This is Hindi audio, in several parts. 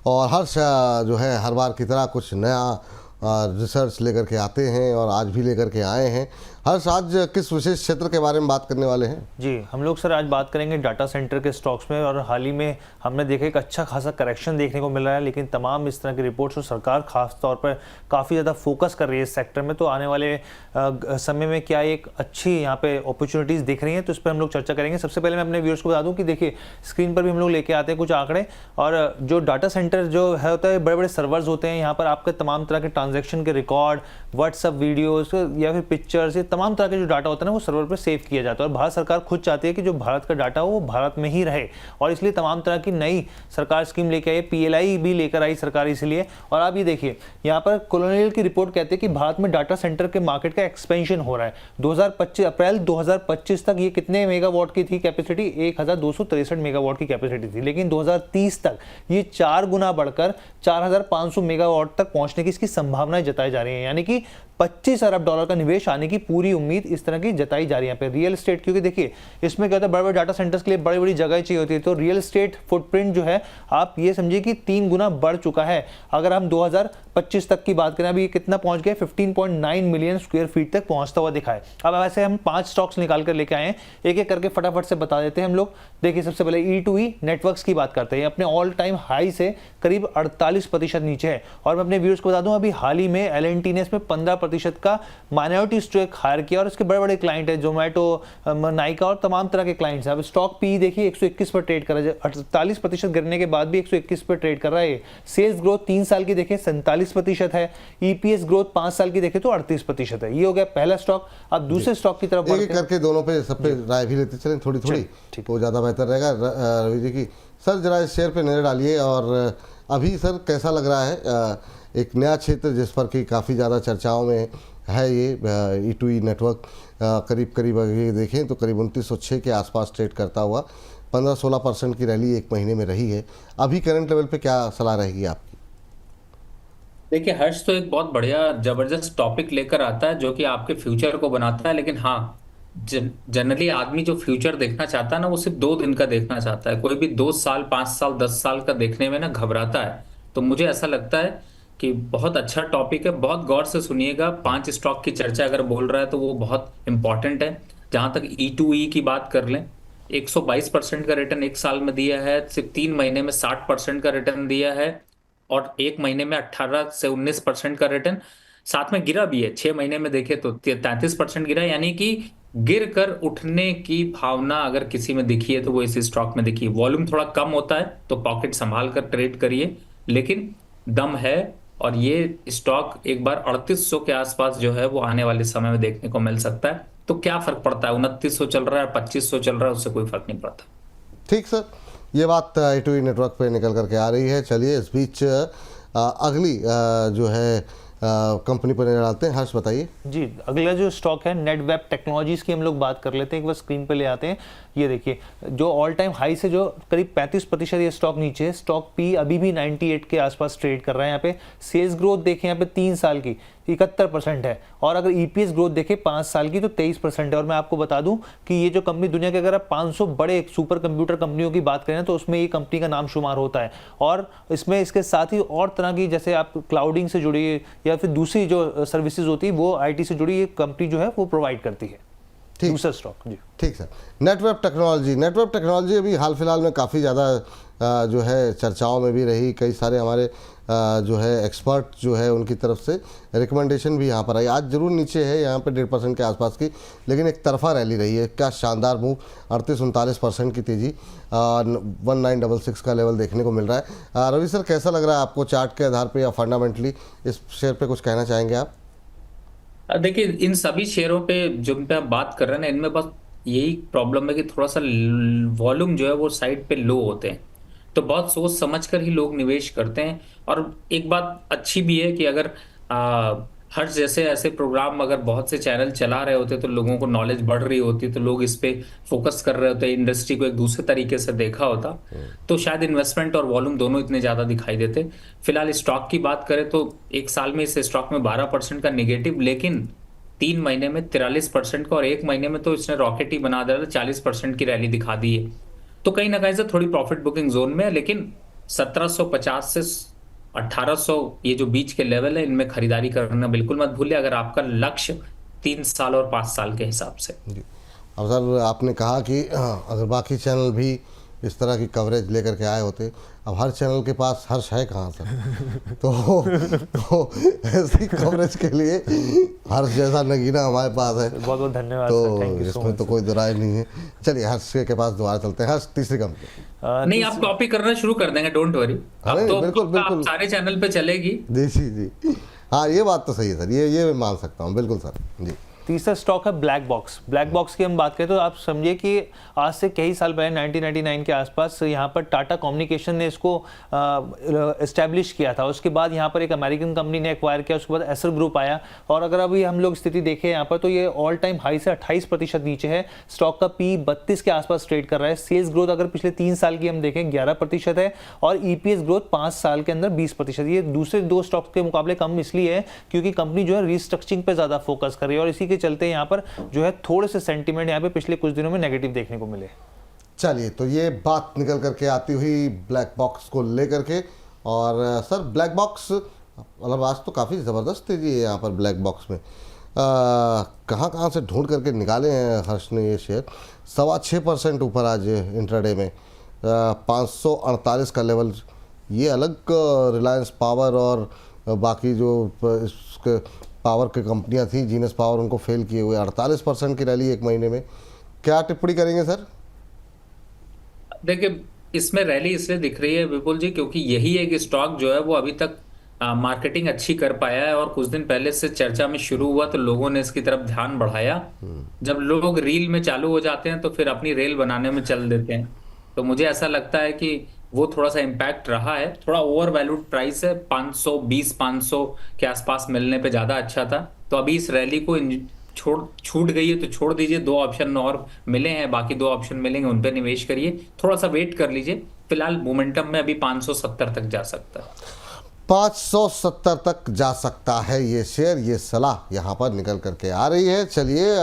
और हर्ष जो है हर बार की तरह कुछ नया रिसर्च लेकर के आते हैं और आज भी लेकर के आए हैं। हर्ष, आज किस विशेष क्षेत्र के बारे में बात करने वाले हैं? जी, हम लोग सर आज बात करेंगे डाटा सेंटर के स्टॉक्स में। और हाल ही में हमने देखा एक अच्छा खासा करेक्शन देखने को मिल रहा है, लेकिन तमाम इस तरह की रिपोर्ट्स और सरकार खास तौर पर काफ़ी ज़्यादा फोकस कर रही है इस सेक्टर में। तो आने वाले समय में क्या एक अच्छी यहाँ पे अपॉर्चुनिटीज़ दिख रही हैं, तो इस पर हम लोग चर्चा करेंगे। सबसे पहले मैं अपने व्यूअर्स को बता दूँ कि देखिए स्क्रीन पर भी हम लोग लेके आते हैं कुछ आंकड़े। और जो डाटा सेंटर जो है होता है, बड़े बड़े सर्वर्स होते हैं, यहाँ पर आपके तमाम तरह के ट्रांजेक्शन के रिकॉर्ड, व्हाट्सअप वीडियोज़ या फिर पिक्चर्स, ये तमाम तरह जो डाटा होता है ना वो सर्वर पर सेव किया जाता है। और भारत सरकार खुद चाहती है कि जो भारत का डाटा हो वो भारत में ही रहे, और इसलिए तमाम तरह की नई सरकार स्कीम लेके आई। पीएलआई भी लेकर आई सरकार इसलिए। और आप ये देखिए यहाँ पर कॉलोनियल की रिपोर्ट कहती है कि भारत में डाटा सेंटर के मार्केट का एक्सपेंशन हो रहा है। 2025 अप्रैल 2025 तक ये कितने मेगावाट की थी कैपेसिटी? 1263 मेगावाट की कैपेसिटी थी, लेकिन 2030 तक ये 4 गुना बढ़कर 4500 मेगावाट तक पहुंचने की इसकी संभावनाएं जताई जा रही है। यानी कि 25 अरब डॉलर का निवेश आने की पूरी उम्मीद इस तरह की जताई जा रही है यहाँ पे। रियल एस्टेट, क्योंकि देखिए इसमें क्या होता है, बड़े बड़े डाटा सेंटर्स के लिए बड़ी बड़ी जगह चाहिए होती है, तो रियल एस्टेट फुटप्रिंट जो है आप ये समझिए कि 3 गुना बढ़ चुका है। अगर हम 2025 तक की बात करें, अभी कितना पहुंच गया? 15.9 मिलियन स्क्वायर फीट तक पहुंचता हुआ दिखा है। अब ऐसे हम 5 स्टॉक्स निकाल कर लेके आए हैं, एक एक करके फटाफट से बता देते हैं हम लोग। देखिए सबसे पहले E2E नेटवर्क्स की बात करते हैं। अपने ऑल टाइम हाई से करीब 48% नीचे है। और मैं अपने व्यूअर्स को बता दूं, अभी हाल ही में L&T ने इसमें 15% का माइनॉरिटी स्टेक हायर किया, और इसके बड़े बड़े क्लाइंट है जोमेटो, नाइका और तमाम तरह के क्लाइंट्स हैं। अब स्टॉक पी देखिए 121 पर ट्रेड कर रहा है, 48% गिरने के बाद भी 121 पर ट्रेड कर रहा है। सेल्स ग्रोथ 3 साल की देखें 47% है। ईपीएस ग्रोथ 5 साल की देखें तो 38% है। ये हो गया पहला स्टॉक। अब दूसरे स्टॉक की तरफ बढ़ते हैं, करके दोनों पे सब पे राय भी लेते चलें थोड़ी थोड़ी, तो ज़्यादा बेहतर रहेगा। रवि जी की सर जरा इस शेयर पे नजर डालिए, और अभी सर कैसा लग रहा है? एक नया क्षेत्र जिस पर कि काफ़ी ज़्यादा चर्चाओं में है, ये E2E नेटवर्क करीब करीब अगर देखें तो करीब 2906 के आसपास ट्रेड करता हुआ 15-16% की रैली एक महीने में रही है। अभी करंट लेवल पे क्या सलाह रहेगी आपकी? देखिए हर्ष तो एक बहुत बढ़िया जबरदस्त टॉपिक लेकर आता है जो कि आपके फ्यूचर को बनाता है। लेकिन हाँ, जनरली आदमी जो फ्यूचर देखना चाहता है ना, वो सिर्फ 2 दिन का देखना चाहता है। कोई भी 2 साल 5 साल 10 साल का देखने में ना घबराता है। तो मुझे ऐसा लगता है कि बहुत अच्छा टॉपिक है, बहुत गौर से सुनिएगा। 5 स्टॉक की चर्चा अगर बोल रहा है तो वो बहुत इंपॉर्टेंट है। जहां तक E2E की बात कर लें, 122% का रिटर्न 1 साल में दिया है, सिर्फ 3 महीने में 60% का रिटर्न दिया है, और 1 महीने में 18 से 19% का रिटर्न। साथ में गिरा भी है, 6 महीने में देखे तो 33% गिरा। यानी कि गिर कर उठने की भावना अगर किसी में दिखी है तो वो इस स्टॉक में दिखी है। वॉल्यूम थोड़ा कम होता है तो पॉकेट संभाल कर ट्रेड करिए, लेकिन दम है। और ये स्टॉक एक बार 3800 के आसपास जो है वो आने वाले समय में देखने को मिल सकता है। तो क्या फर्क पड़ता है, 2900 चल रहा है, 2500 चल रहा है, उससे कोई फर्क नहीं पड़ता। ठीक सर, ये बात E2E नेटवर्क पे निकल करके आ रही है। चलिए इस बीच अगली जो है कंपनी पर डालते हैं। हर्ष बताइए जी। अगला जो स्टॉक है नेटवेब टेक्नोलॉजीज की हम लोग बात कर लेते हैं। एक बार स्क्रीन पे ले आते हैं। ये देखिए जो ऑल टाइम हाई से जो करीब 35% ये स्टॉक नीचे है। स्टॉक पी अभी भी 98 के आसपास ट्रेड कर रहा है। यहाँ पे सेल्स ग्रोथ देखें यहाँ पे 3 साल की 71% है, और अगर ईपीएस ग्रोथ देखें 5 साल की तो 23% है। और मैं आपको बता दूं कि ये जो कंपनी दुनिया के अगर आप 500 बड़े सुपर कंप्यूटर कंपनियों की बात करें तो उसमें ये कंपनी का नाम शुमार होता है। और इसमें इसके साथ ही और तरह की, जैसे आप क्लाउडिंग से जुड़ी या फिर दूसरी जो सर्विसेज होती है वो आईटी से जुड़ी ये कंपनी जो है वो प्रोवाइड करती है। दूसरा स्टॉक जी। ठीक सर, नेटवेब टेक्नोलॉजी अभी हाल फिलहाल में काफ़ी ज़्यादा जो है चर्चाओं में भी रही। कई सारे हमारे जो है एक्सपर्ट जो है उनकी तरफ से रिकमेंडेशन भी यहाँ पर आई। आज जरूर नीचे है यहाँ पे 1.5% के आसपास की, लेकिन एक तरफा रैली रही है। क्या शानदार मूव, 38-39% की तेज़ी, 1966 का लेवल देखने को मिल रहा है। रवि सर कैसा लग रहा है आपको चार्ट के आधार पर या फंडामेंटली इस शेयर पर कुछ कहना चाहेंगे आप? देखिए इन सभी शेयरों पे जो पे आप बात कर रहे हैं ना, इनमें बस यही प्रॉब्लम है कि थोड़ा सा वॉल्यूम जो है वो साइड पे लो होते हैं। तो बहुत सोच समझ कर ही लोग निवेश करते हैं। और एक बात अच्छी भी है कि अगर हर जैसे ऐसे प्रोग्राम अगर बहुत से चैनल चला रहे होते तो लोगों को नॉलेज बढ़ रही होती, तो लोग इस पे फोकस कर रहे होते, इंडस्ट्री को एक दूसरे तरीके से देखा होता, तो शायद इन्वेस्टमेंट और वॉल्यूम दोनों इतने ज्यादा दिखाई देते। फिलहाल स्टॉक की बात करें तो 1 साल में इस स्टॉक में 12% का नेगेटिव, लेकिन 3 महीने में 43% का, और 1 महीने में तो इसने रॉकेट ही बना दिया, 40% की रैली दिखा दी है। तो कहीं ना कहीं से थोड़ी प्रॉफिट बुकिंग जोन में है, लेकिन 1750 से 1800 ये जो बीच के लेवल है, इनमें खरीदारी करना बिल्कुल मत भूलिए, अगर आपका लक्ष्य 3 साल और 5 साल के हिसाब से। जी। अब सर आपने कहा कि अगर बाकी चैनल भी इस तरह की कवरेज लेकर के आए होते, अब हर चैनल के पास हर्ष है कहाँ सर? तो ऐसी कवरेज के लिए हर्ष जैसा नगीना हमारे पास है। बहुत बहुत धन्यवाद तो सर, थैंक यू सो इसमें मच। तो कोई दो राय नहीं है। चलिए हर्ष के पास दोबारा चलते हैं। हर्ष तीसरी कंपनी। नहीं, आप कॉपी करना शुरू कर देंगे, डोंट वरी। अब नहीं, तो बिल्कुल, पक्का आप बिल्कुल। सारे चैनल पे चलेगी। जी। हाँ, ये बात तो सही है सर, ये मैं मान सकता हूँ, बिल्कुल सर जी। तीसरा स्टॉक है ब्लैक बॉक्स। ब्लैक बॉक्स की हम बात करें तो आप समझिए कि आज से कई साल पहले 1999 के आसपास यहाँ पर टाटा कम्युनिकेशन ने इसको एस्टैब्लिश किया था। उसके बाद यहाँ पर एक अमेरिकन कंपनी ने एक्वायर किया, उसके बाद एसर ग्रुप आया, और अगर अभी हम लोग स्थिति देखें यहाँ पर तो ये ऑल टाइम हाई से 28% नीचे है। स्टॉक का पी 32 के आसपास ट्रेड कर रहा है। सेल्स ग्रोथ अगर पिछले 3 साल की हम देखें 11% है, और ईपीएस ग्रोथ 5 साल के अंदर 20%। ये दूसरे दो स्टॉक्स के मुकाबले कम इसलिए है क्योंकि कंपनी जो है रिस्ट्रक्चरिंग पे ज्यादा फोकस कर रही है, और इसी के चलते यहाँ पर जो है थोड़े से सेंटीमेंट यहाँ पे पिछले कुछ दिनों में नेगेटिव देखने को मिले। चलिए, तो ये बात निकल करके आती हुई ब्लैक बॉक्स को लेकर के। और सर ब्लैक बॉक्स मतलब आज तो काफ़ी ज़बरदस्त तेजी है यहाँ पर ब्लैक बॉक्स में। कहाँ से ढूंढ करके निकाले हैं हर्ष ने ये शेयर? 6.25% ऊपर आज इंट्राडे में 548 का लेवल। ये अलग रिलायंस पावर और बाकी जो इसके पावर की कंपनियां थी, जीनस पावर, उनको फेल किए हुए 48% की रैली एक महीने में। क्या टिप्पणी करेंगे सर? देखिए, इसमें रैली इसलिए दिख रही है विपुल जी, क्योंकि यही एक स्टॉक जो है वो अभी तक मार्केटिंग अच्छी कर पाया है, और कुछ दिन पहले से चर्चा में शुरू हुआ तो लोगों ने इसकी तरफ ध्यान बढ़ाया। जब लोग रील में चालू हो जाते हैं तो फिर अपनी रेल बनाने में चल देते हैं। तो मुझे ऐसा लगता है कि वो थोड़ा सा इम्पैक्ट रहा है। थोड़ा ओवर वैल्यूड प्राइस है, 520-500 के आसपास मिलने पे ज्यादा अच्छा था। तो अभी इस रैली को छूट गई है तो छोड़ दीजिए। 2 ऑप्शन और मिले हैं, बाकी 2 ऑप्शन मिलेंगे, उन पे निवेश करिए। थोड़ा सा वेट कर लीजिए। फिलहाल मोमेंटम में अभी 570 तक जा सकता है। 570 तक जा सकता है ये शेयर, ये सलाह यहाँ पर निकल करके आ रही है। चलिए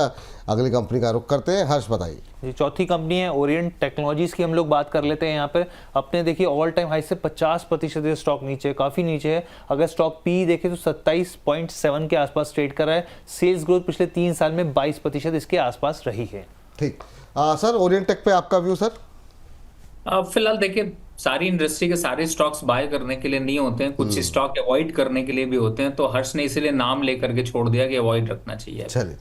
अगली कंपनी का रुख करते हैं। हर्ष बताइए। ये चौथी कंपनी है ओरिएंट टेक्नोलॉजीज की हम लोग बात कर लेते हैं। यहाँ पे अपने देखिए ऑल टाइम हाई से 50% स्टॉक नीचे, काफ़ी नीचे है। अगर स्टॉक पी देखें तो 27.7 के आसपास ट्रेड कर रहा है। सेल्स ग्रोथ पिछले 3 साल में 22% इसके आसपास रही है। ठीक। सर ओरिएंट टेक पे आपका व्यू सर? फिलहाल देखिए, सारी इंडस्ट्री के सारे स्टॉक्स बाय करने के लिए नहीं होते हैं, कुछ स्टॉक अवॉइड करने के लिए भी होते हैं। तो हर्ष ने इसीलिए नाम लेकर के छोड़ दिया कि अवॉइड रखना चाहिए। चलिए,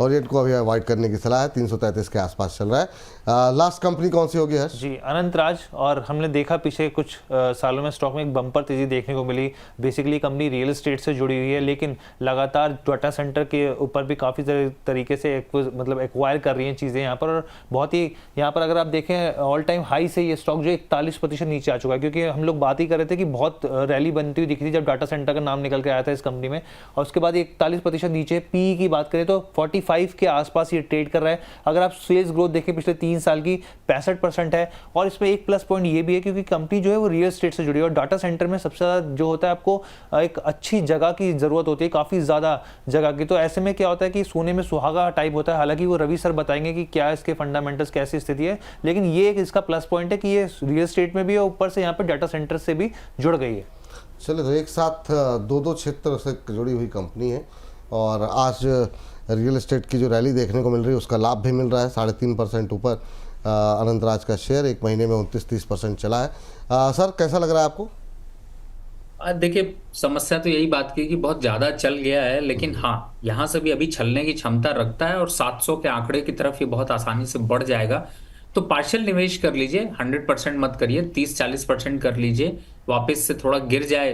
ओरिएंट को अभी अवॉइड करने की सलाह है। 333 के आसपास चल रहा है। लास्ट कंपनी कौन सी होगी हर्ष? जी, अनंतराज। और हमने देखा पिछले कुछ सालों में स्टॉक में एक बम्पर तेजी देखने को मिली। बेसिकली कंपनी रियल एस्टेट से जुड़ी हुई है, लेकिन लगातार डाटा सेंटर के ऊपर भी काफ़ी तरीके से मतलब एक्वायर कर रही हैं चीज़ें यहाँ पर। और बहुत ही यहाँ पर अगर आप देखें ऑल टाइम हाई से ये स्टॉक जो 41% नीचे आ चुका है, क्योंकि हम लोग बात ही कर रहे थे कि बहुत रैली बनती हुई दिख रही थी जब डाटा सेंटर का नाम निकल के आया था इस कंपनी में, और उसके बाद 41% नीचे। पी की बात करें तो 45 के आसपास ये ट्रेड कर रहा है। अगर आप सेल्स ग्रोथ देखें पिछले 3 साल की 65% है। और इसमें एक प्लस पॉइंट ये भी है क्योंकि कंपनी जो है वो रियल एस्टेट से जुड़ी है, और डाटा सेंटर में सबसे ज़्यादा जो होता है आपको एक अच्छी जगह की ज़रूरत होती है, काफ़ी ज़्यादा जगह की। तो ऐसे में क्या होता है कि सोने में सुहागा टाइप होता है। हालांकि वो रवि सर बताएंगे कि क्या इसके फंडामेंटल्स कैसी स्थिति है, लेकिन ये एक इसका प्लस पॉइंट है कि ये रियल एस्टेट में भी है, ऊपर से यहाँ पर डाटा सेंटर से भी जुड़ गई है। चलिए, तो एक साथ दो क्षेत्र से जुड़ी हुई कंपनी है, और आज रियल एस्टेट की जो रैली देखने को मिल रही है उसका लाभ भी मिल रहा है। 3.5% ऊपर अनंतराज का शेयर एक महीने में 29-30% चला है। सर कैसा लग रहा है आपको? देखिए, समस्या तो यही बात की कि बहुत ज्यादा चल गया है, लेकिन हाँ, यहाँ से भी अभी छलने की क्षमता रखता है, और 700 के आंकड़े की तरफ ये बहुत आसानी से बढ़ जाएगा। तो पार्शियल निवेश कर लीजिए, 100% मत करिए, 30-40% कर लीजिए। वापस से थोड़ा गिर जाए,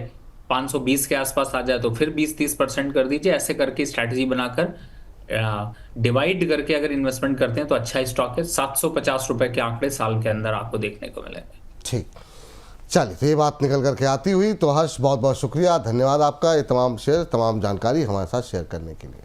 520 के आसपास आ जाए तो फिर 20-30% कर दीजिए। ऐसे करके स्ट्रैटेजी बनाकर डिवाइड करके अगर इन्वेस्टमेंट करते हैं तो अच्छा स्टॉक है। 750 रुपए के आंकड़े साल के अंदर आपको देखने को मिलेंगे। ठीक। चलिए, तो ये बात निकल करके आती हुई। तो हर्ष बहुत बहुत शुक्रिया, धन्यवाद आपका, ये तमाम शेयर, तमाम जानकारी हमारे साथ शेयर करने के लिए।